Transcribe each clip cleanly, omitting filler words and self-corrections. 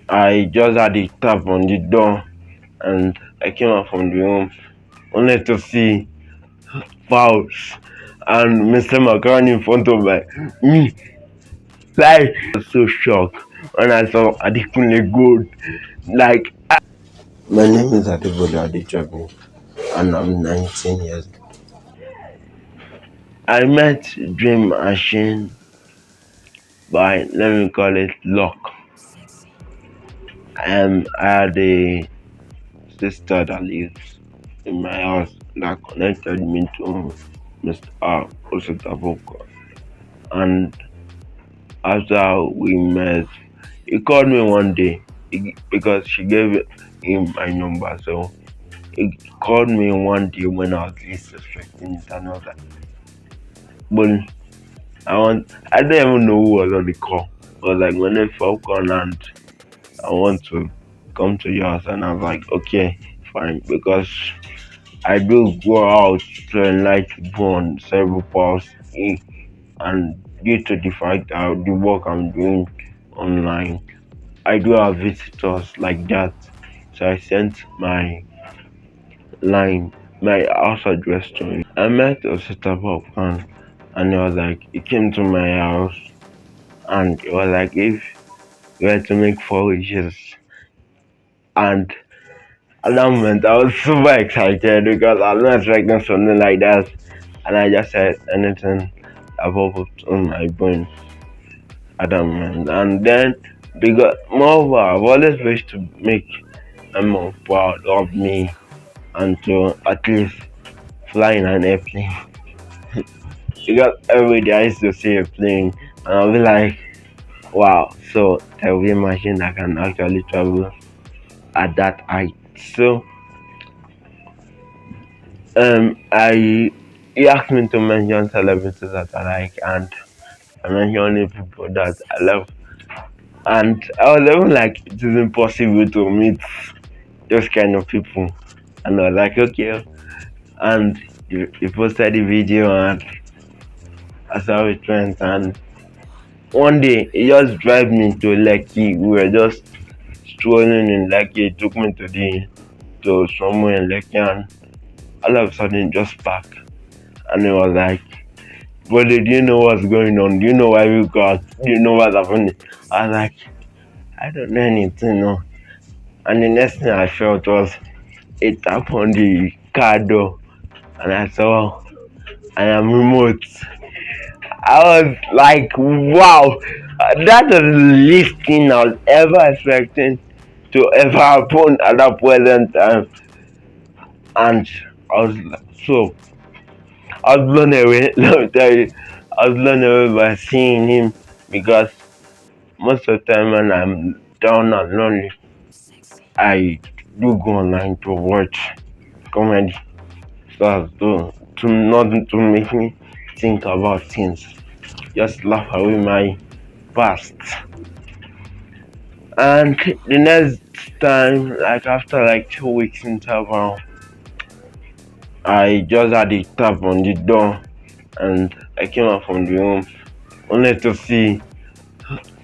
I just had a tap on the door and I came out from the room only to see Falz and Mr. Macaroni in front of me. Like, I was so shocked when I saw Adekunle Gold. Like, my name is Adekunle, and I'm 19 years old. I met Dream Machine by, let me call it, luck. I had a sister that lives in my house that connected me to Mr. Ositavoko. And after we met, he called me one day because she gave him my number. So he called me one day when I was least expecting it, and I was like, but I didn't even know who was on the call. I was like, my name is Falcon and I want to come to your house, and I was like, okay, fine, because I do go out to enlighten people on several palsy, and due to the fact that the work I'm doing online, I do have visitors like that. So I sent my house address to him. I met a sister and he was like, he came to my house and he was like, if you had to make 4 wishes. And at that moment, I was super excited because I was not expecting something like that. And I just said anything above on my brain at that moment. And then, because moreover, I've always wished to make my mom proud of me and to at least fly in an airplane. Because every day I used to see a plane and I'll be like, wow, so there will be a machine that can actually travel at that height. So I he asked me to mention celebrities that I like, and I mentioned only people that I love. And I was even like, it is impossible to meet those kind of people. And I was like, okay. And he posted the video and I saw it went. And one day he just drive me to Lekki. We were just strolling in Lekki. He took me to somewhere in Lekki, and all of a sudden just park. And he was like, but do you know what's going on? Do you know why we got? Do you know what's happening? I was like, I don't know anything, no. And the next thing I felt was a tap on the car door, and I saw I am remote. I was like, wow, that is the least thing I was ever expecting to ever happen at that present time. And I was so, I was blown away. Let me tell you, I was blown away by seeing him because most of the time when I'm down and lonely, I do go online to watch comedy so as to not to make me think about things, just laugh away my past. And the next time, like after like 2 weeks interval, I just had a tap on the door and I came out from the room only to see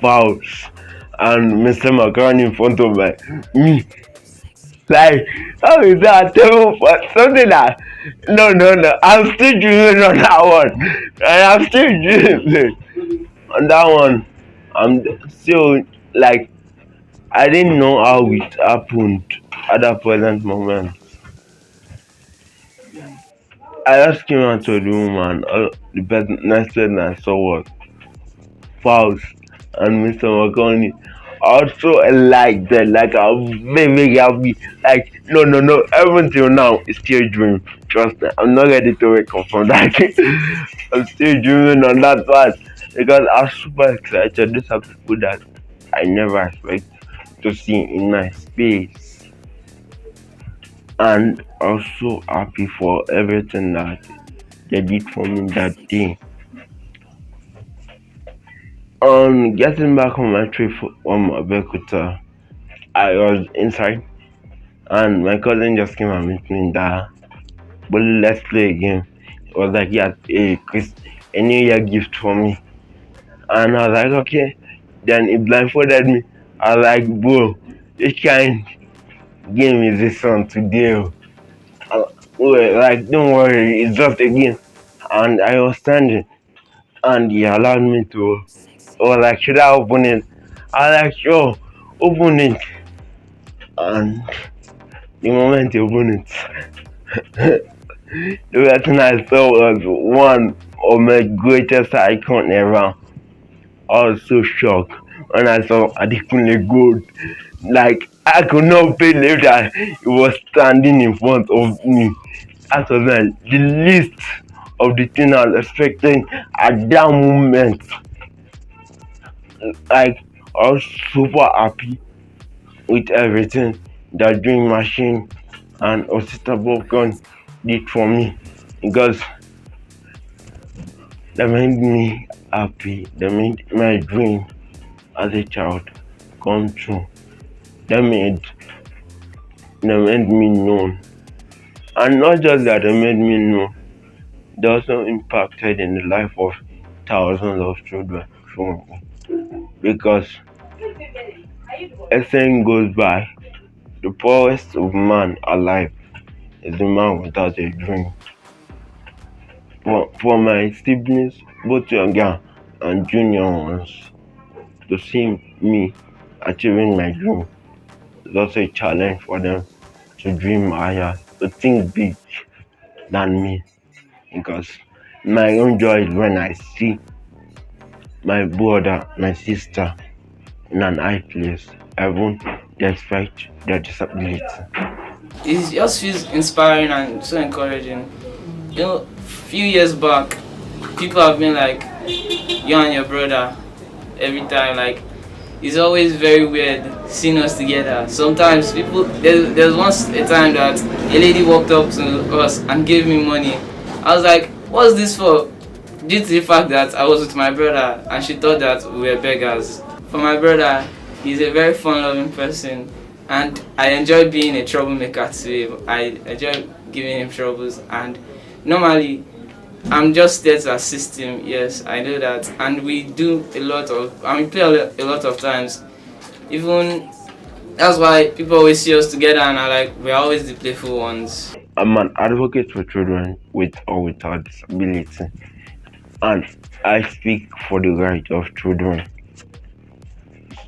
Falz and Mr. Macaroni in front of me. Like, how is that terrible for something that no, I'm still dreaming on that one. I'm still dreaming on that one. I'm still like, I didn't know how it happened at that present moment. I just came out to the room and next person I saw was Falz and Mr. Macaroni. Also like that, like I'm very happy. Like no, even till now it's still dream. Trust me, I'm not ready to wake up from that. I'm still dreaming on that part because I'm super excited. These are people that I never expect to see in my space, and also happy for everything that they did for me that day. On getting back on my trip from Abeokuta, I was inside and my cousin just came and met me in that. But let's play a game. It was like he had a New Year gift for me, and I was like, okay. Then he blindfolded me I was like, bro, this kind game is this one today. Uh, well, like, don't worry, it's just a game. And I was standing, and he allowed me to. I was like, should I open it? I was like, sure, open it. And the moment he opened it, the first thing I saw was one of my greatest icon ever. I was so shocked when I saw Adekunle Gold. Like, I could not believe that he was standing in front of me. That was like the least of the thing I was expecting at that moment. Like, I was super happy with everything that Dream Machine and Osita Popcorn did for me, because they made me happy. They made my dream as a child come true. They made me known. And not just that they made me known, they also impacted in the life of thousands of children through me. Because a saying goes by, the poorest of man alive is the man without a dream. For my siblings, both younger and junior ones, to see me achieving my dream is also a challenge for them to dream higher, to think big than me. Because my own joy is when I see my brother, my sister in an high place, even despite their disability. It just feels inspiring and so encouraging. Few years back, people have been like, you and your brother, every time, like, it's always very weird seeing us together. Sometimes there's once a time that a lady walked up to us and gave me money. I was like, what's this for? Due to the fact that I was with my brother and she thought that we were beggars. For my brother, he's a very fun-loving person, and I enjoy being a troublemaker to him. I enjoy giving him troubles, and normally I'm just there to assist him. Yes, I know that, and we do a lot of. I mean, play a lot of times. Even that's why people always see us together and are like, we're always the playful ones. I'm an advocate for children with or without disability, and I speak for the right of children.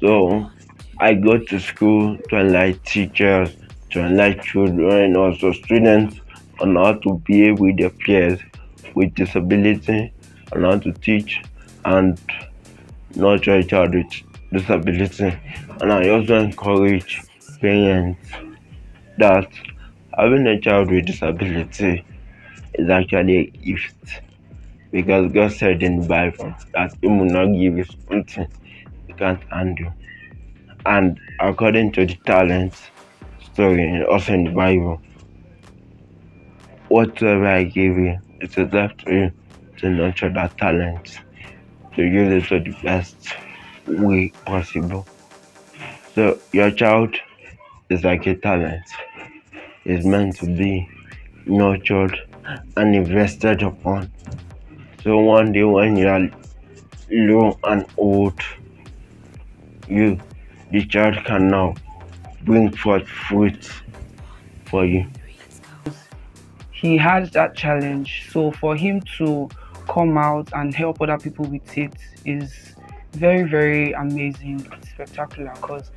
So I go to school to enlighten teachers, to enlighten children, also students, on how to behave with their peers with disability, and how to teach and nurture a child with disability. And I also encourage parents that having a child with disability is actually a gift, because God said in the Bible that He will not give you something you can't handle. And according to the talent story also in the Bible, whatever I give you, it is left to you to nurture that talent, to use it to the best way possible. So your child is like a talent. It's meant to be nurtured and invested upon. So one day when you are low and old, the child can now bring forth fruit for you. He has that challenge. So for him to come out and help other people with it is very, very amazing. It's spectacular because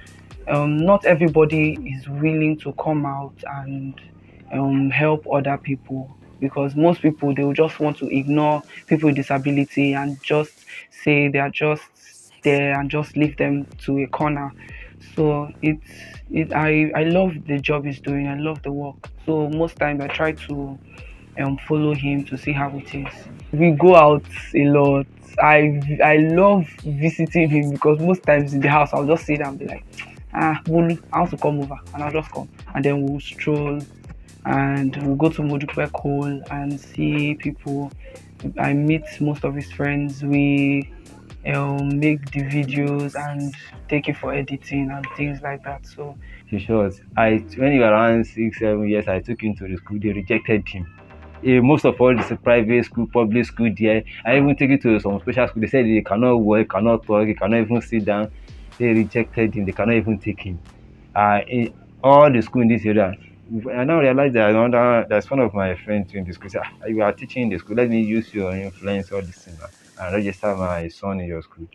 not everybody is willing to come out and help other people, because most people, they will just want to ignore people with disability and just say they are just there and just leave them to a corner. So I love the job he's doing. I love the work. So most times I try to follow him to see how it is. We go out a lot. I love visiting him because most times in the house I'll just sit and be like, Bolu, I want to come over, and I'll just come, and then we'll stroll and we'll go to Mojukwek Hall and see people. I meet most of his friends. We make the videos and take it for editing and things like that. So In short, when he was around 6, 7 years, I took him to the school. They rejected him. Most of all, it's a private school, public school there. I even take it to some special school. They said he cannot work, cannot talk, he cannot even sit down. They rejected him. They cannot even take him. In all the school in this area. I now realize that that's one of my friends in the school. Say, "Ah, you are teaching in the school. Let me use your influence, all this thing, and register my son in your school."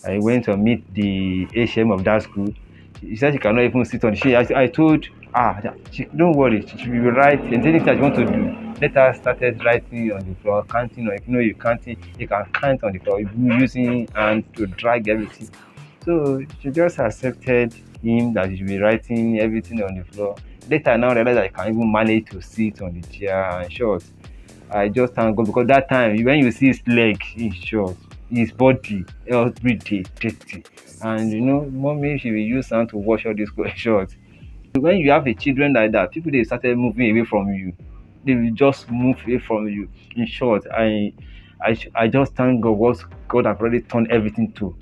I went to meet the HM of that school. She said she cannot even sit on. I told don't worry. She should be writing. Anything that you want to do. Let her started writing on the floor, counting. Or if you know you counting, you can count on the floor. Using and to drag everything. So she just accepted him that he should be writing everything on the floor. Later, I now realized I can even manage to sit on the chair and short. I just thank God because that time when you see his leg in short, his body every day dirty. And mommy she will use sand to wash all these shorts. When you have a children like that, people they started moving away from you. They will just move away from you. In short, I just thank God what God have already turned everything to.